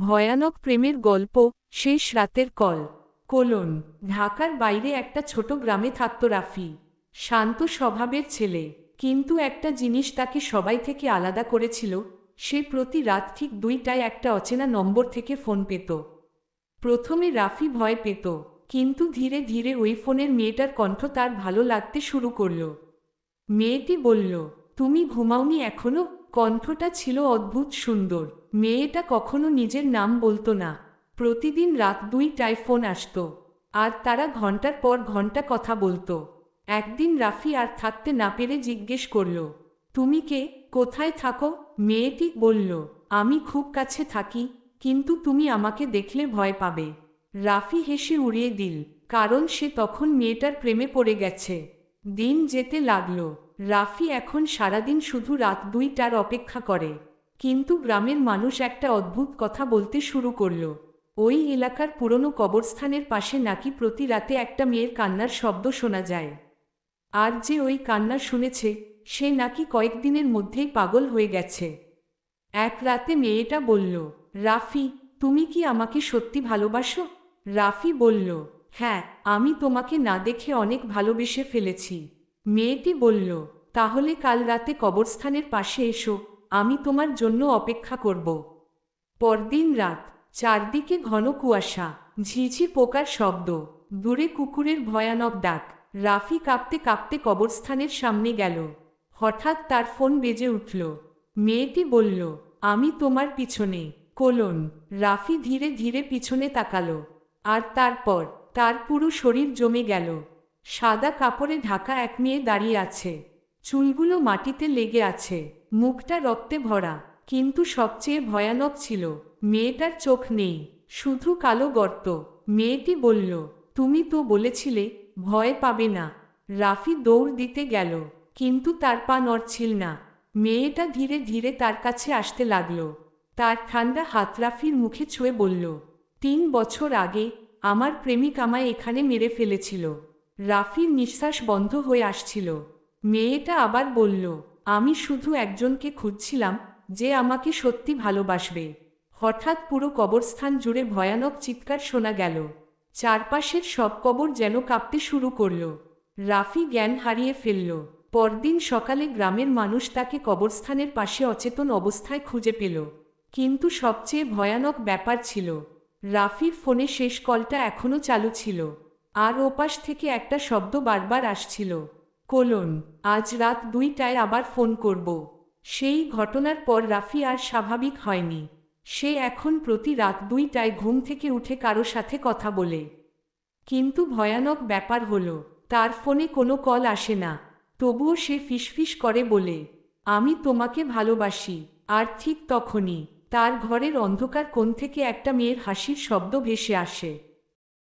ভয়ানক প্রেমের গল্প। শেষ রাতের কল। কোলন। ঢাকার বাইরে একটা ছোট গ্রামে থাকত রাফি। শান্ত স্বভাবের ছেলে, কিন্তু একটা জিনিস তাকে সবাই থেকে আলাদা করেছিল। সে প্রতি রাত ঠিক 2টায় একটা অচেনা নম্বর থেকে ফোন পেত। প্রথমে রাফি ভয় পেত, কিন্তু ধীরে ধীরে ওই ফোনের মেয়েটার কণ্ঠ তার ভালো লাগতে শুরু করল। মেয়েটি বলল, তুমি ঘুমাওনি এখনো? কণ্ঠটা ছিল অদ্ভুত সুন্দর। মেয়েটা কখনো নিজের নাম বলতো না। প্রতিদিন রাত 2টায় ফোন আসতো, আর তারা ঘন্টার পর ঘন্টা কথা বলতো। একদিন রাফি আর থাকতে না পেরে জিজ্ঞেস করল, তুমি কে? কোথায় থাকো? মেয়েটি বলল, আমি খুব কাছে থাকি, কিন্তু তুমি আমাকে দেখলে ভয় পাবে। রাফি হেসে উড়িয়ে দিল, কারণ সে তখন মেয়েটার প্রেমে পড়ে গেছে। দিন যেতে লাগলো। রাফি এখন সারাদিন শুধু রাত 2টার অপেক্ষা করে। কিন্তু গ্রামের মানুষ একটা অদ্ভুত কথা বলতে শুরু করল। ওই এলাকার পুরনো কবরস্থানের পাশে নাকি প্রতি রাতে একটা মেয়ের কান্নার শব্দ শোনা যায়। আর যে ওই কান্না শুনেছে, সে নাকি কয়েকদিনের মধ্যেই পাগল হয়ে গেছে। এক রাতে মেয়েটা বলল, রাফি, তুমি কি আমাকে সত্যি ভালোবাসো? রাফি বলল, হ্যাঁ, আমি তোমাকে না দেখে অনেক ভালোবেসে ফেলেছি। মেয়েটি বলল, তাহলে কাল রাতে কবরস্থানের পাশে এসো, আমি তোমার জন্য অপেক্ষা করব। পরদিন রাত। চারদিকে ঘন কুয়াশা, ঝিঝি পোকার শব্দ, দূরে কুকুরের ভয়ানক ডাক। রাফি কাঁপতে কাঁপতে কবরস্থানের সামনে গেল। হঠাৎ তার ফোন বেজে উঠল। মেয়েটি বলল, আমি তোমার পিছনে। কোলন। রাফি ধীরে ধীরে পিছনে তাকালো, আর তারপর তার পুরো শরীর জমে গেল। সাদা কাপড়ে ঢাকা এক মেয়ে দাঁড়িয়ে আছে। চুলগুলো মাটিতে লেগে আছে, মুখটা রক্তে ভরা। কিন্তু সবচেয়ে ভয়ানক ছিল, মেয়েটার চোখ নেই, শুধু কালো গর্ত। মেয়েটি বলল, তুমি তো বলেছিলে ভয় পাবে না। রাফি দৌড় দিতে গেল, কিন্তু তার পা নড়ছিল না। মেয়েটা ধীরে ধীরে তার কাছে আসতে লাগল। তার ঠান্ডা হাত রাফির মুখে ছুঁয়ে বলল, 3 বছর আগে আমার প্রেমিক আমায় এখানে মেরে ফেলেছিল। রাফির নিঃশ্বাস বন্ধ হয়ে আসছিল। মেয়েটা আবার বলল, আমি শুধু একজনকে খুঁজছিলাম, যে আমাকে সত্যি ভালোবাসবে। হঠাৎ পুরো কবরস্থান জুড়ে ভয়ানক চিৎকার শোনা গেল। চারপাশের সব কবর যেন কাঁপতে শুরু করল। রাফি জ্ঞান হারিয়ে ফেলল। পরদিন সকালে গ্রামের মানুষ তাকে কবরস্থানের পাশে অচেতন অবস্থায় খুঁজে পেল। কিন্তু সবচেয়ে ভয়ানক ব্যাপার ছিল, রাফির ফোনে শেষ কলটা এখনও চালু ছিল, আর ওপাশ থেকে একটা শব্দ বারবার আসছিল, কোলন, আজ রাত 2টায় আবার ফোন করব। সেই ঘটনার পর রাফি আর স্বাভাবিক হয়নি। সে এখন প্রতি রাত 2টায় ঘুম থেকে উঠে কারো সাথে কথা বলে। কিন্তু ভয়ানক ব্যাপার হলো, তার ফোনে কোনো কল আসে না। তবুও সে ফিসফিস করে বলে, আমি তোমাকে ভালোবাসি। আর ঠিক তখনই তার ঘরের অন্ধকার কোণ থেকে একটা মেয়ের হাসির শব্দ ভেসে আসে।